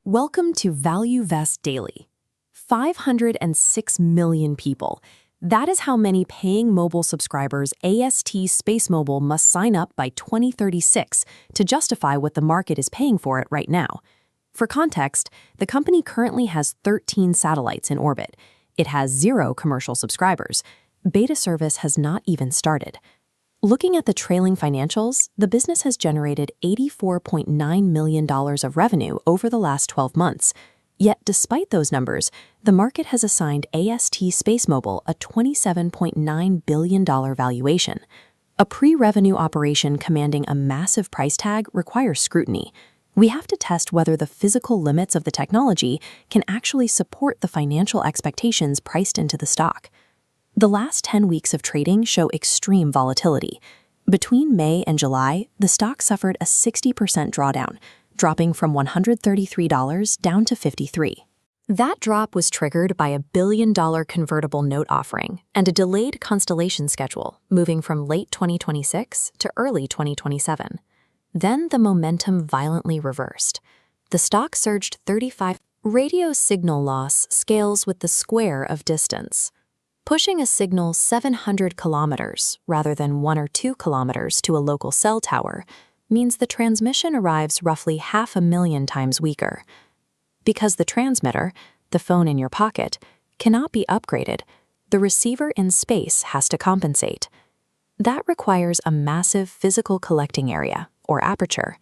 Welcome to ValueVest Daily. 506 million people. That is how many paying mobile subscribers AST SpaceMobile must sign up by 2036 to justify what the market is paying for it right now. For context, the company currently has 13 satellites in orbit. It has 0 commercial subscribers. Beta service has not even started. Looking at the trailing financials, the business has generated $84.9 million of revenue over the last 12 months. Yet, despite those numbers, the market has assigned AST SpaceMobile a $27.9 billion valuation. A pre-revenue operation commanding a massive price tag requires scrutiny. We have to test whether the physical limits of the technology can actually support the financial expectations priced into the stock. The last 10 weeks of trading show extreme volatility. Between May and July, the stock suffered a 60% drawdown, dropping from $133 down to $53. That drop was triggered by a $1 billion convertible note offering and a delayed constellation schedule, moving from late 2026 to early 2027. Then the momentum violently reversed. The stock surged 35%. Radio signal loss scales with the square of distance. Pushing a signal 700 kilometers rather than 1 or 2 kilometers to a local cell tower means the transmission arrives roughly 500,000 times weaker. Because the transmitter, the phone in your pocket, cannot be upgraded, the receiver in space has to compensate. That requires a massive physical collecting area, or aperture.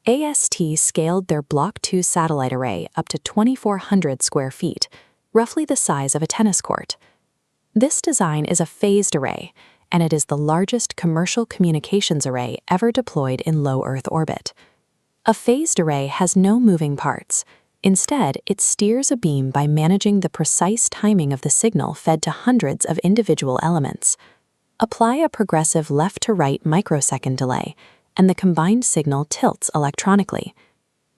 AST scaled their Block 2 satellite array up to 2,400 square feet, roughly the size of a tennis court. This design is a phased array, and it is the largest commercial communications array ever deployed in low Earth orbit. A phased array has no moving parts. Instead, it steers a beam by managing the precise timing of the signal fed to hundreds of individual elements. Apply a progressive left-to-right microsecond delay, and the combined signal tilts electronically.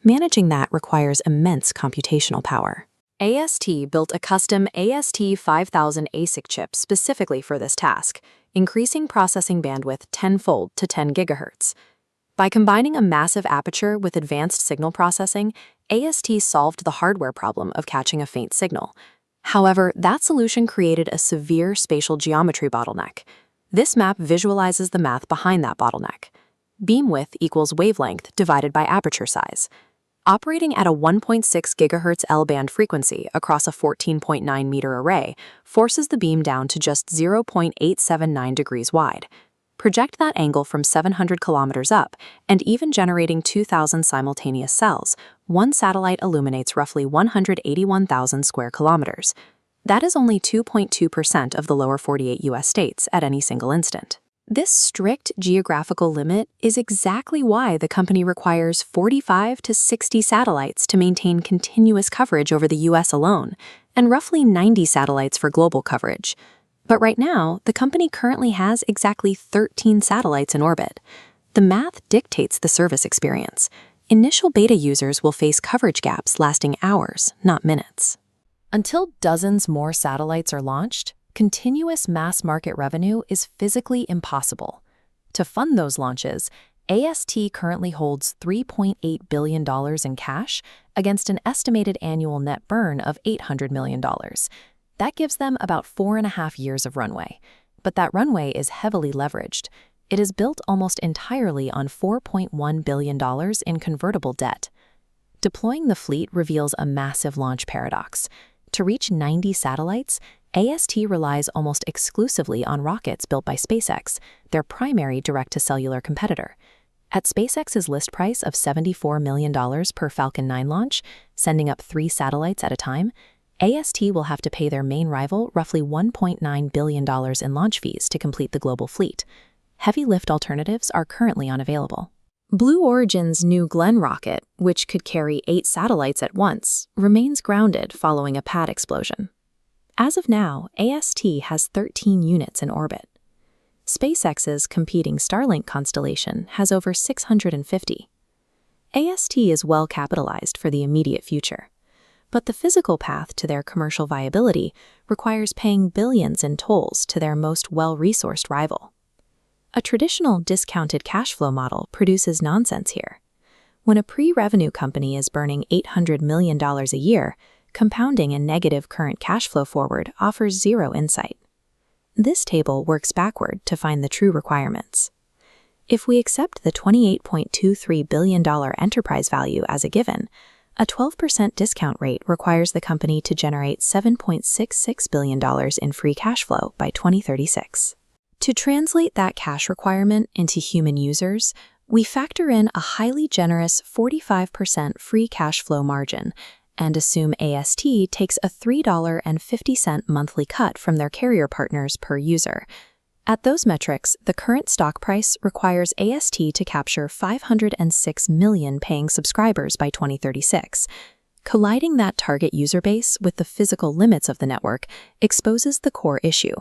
Managing that requires immense computational power. AST built a custom AST 5000 ASIC chip specifically for this task, increasing processing bandwidth tenfold to 10 GHz. By combining a massive aperture with advanced signal processing, AST solved the hardware problem of catching a faint signal. However, that solution created a severe spatial geometry bottleneck. This map visualizes the math behind that bottleneck. Beam width equals wavelength divided by aperture size. Operating at a 1.6 GHz L-band frequency across a 14.9-meter array forces the beam down to just 0.879 degrees wide. Project that angle from 700 kilometers up, and even generating 2,000 simultaneous cells, one satellite illuminates roughly 181,000 square kilometers. That is only 2.2% of the lower 48 U.S. states at any single instant. This strict geographical limit is exactly why the company requires 45 to 60 satellites to maintain continuous coverage over the U.S. alone, and roughly 90 satellites for global coverage. But right now, the company currently has exactly 13 satellites in orbit. The math dictates the service experience. Initial beta users will face coverage gaps lasting hours, not minutes. Until dozens more satellites are launched, continuous mass market revenue is physically impossible. To fund those launches, AST currently holds $3.8 billion in cash against an estimated annual net burn of $800 million. That gives them about 4.5 years of runway. But that runway is heavily leveraged. It is built almost entirely on $4.1 billion in convertible debt. Deploying the fleet reveals a massive launch paradox. To reach 90 satellites, AST relies almost exclusively on rockets built by SpaceX, their primary direct-to-cellular competitor. At SpaceX's list price of $74 million per Falcon 9 launch, sending up 3 satellites at a time, AST will have to pay their main rival roughly $1.9 billion in launch fees to complete the global fleet. Heavy lift alternatives are currently unavailable. Blue Origin's New Glenn rocket, which could carry 8 satellites at once, remains grounded following a pad explosion. As of now, AST has 13 units in orbit. SpaceX's competing Starlink constellation has over 650. AST is well capitalized for the immediate future, but the physical path to their commercial viability requires paying billions in tolls to their most well-resourced rival. A traditional discounted cash flow model produces nonsense here. When a pre-revenue company is burning $800 million a year, compounding a negative current cash flow forward offers zero insight. This table works backward to find the true requirements. If we accept the $28.23 billion enterprise value as a given, a 12% discount rate requires the company to generate $7.66 billion in free cash flow by 2036. To translate that cash requirement into human users, we factor in a highly generous 45% free cash flow margin and assume AST takes a $3.50 monthly cut from their carrier partners per user. At those metrics, the current stock price requires AST to capture 506 million paying subscribers by 2036. Colliding that target user base with the physical limits of the network exposes the core issue.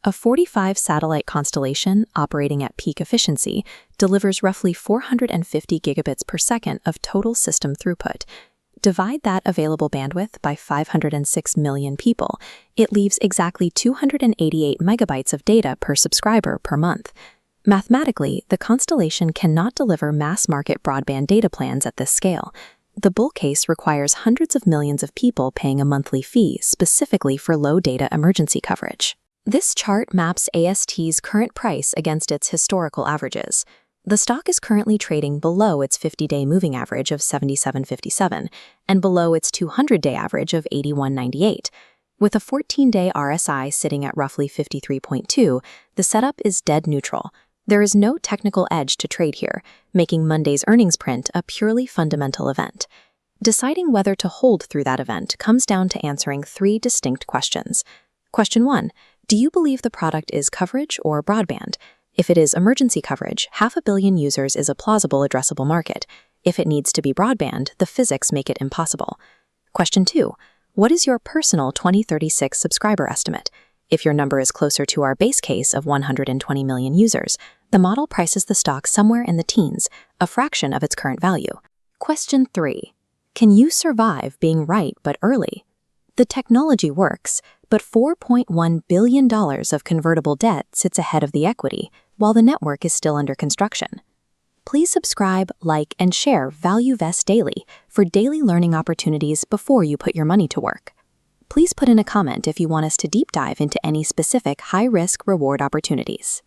A 45-satellite constellation operating at peak efficiency delivers roughly 450 gigabits per second of total system throughput. Divide that available bandwidth by 506 million people, it leaves exactly 288 megabytes of data per subscriber per month. Mathematically, the constellation cannot deliver mass-market broadband data plans at this scale. The bull case requires hundreds of millions of people paying a monthly fee specifically for low data emergency coverage. This chart maps AST's current price against its historical averages. The stock is currently trading below its 50-day moving average of 77.57 and below its 200-day average of 81.98. With a 14-day RSI sitting at roughly 53.2, the setup is dead neutral. There is no technical edge to trade here, making Monday's earnings print a purely fundamental event. Deciding whether to hold through that event comes down to answering three distinct questions. Question 1. Do you believe the product is coverage or broadband? If it is emergency coverage, 500 million users is a plausible addressable market. If it needs to be broadband, the physics make it impossible. Question 2. What is your personal 2036 subscriber estimate? If your number is closer to our base case of 120 million users, the model prices the stock somewhere in the teens, a fraction of its current value. Question 3. Can you survive being right but early? The technology works, but $4.1 billion of convertible debt sits ahead of the equity, while the network is still under construction. Please subscribe, like, and share ValueVest Daily for daily learning opportunities before you put your money to work. Please put in a comment if you want us to deep dive into any specific high-risk reward opportunities.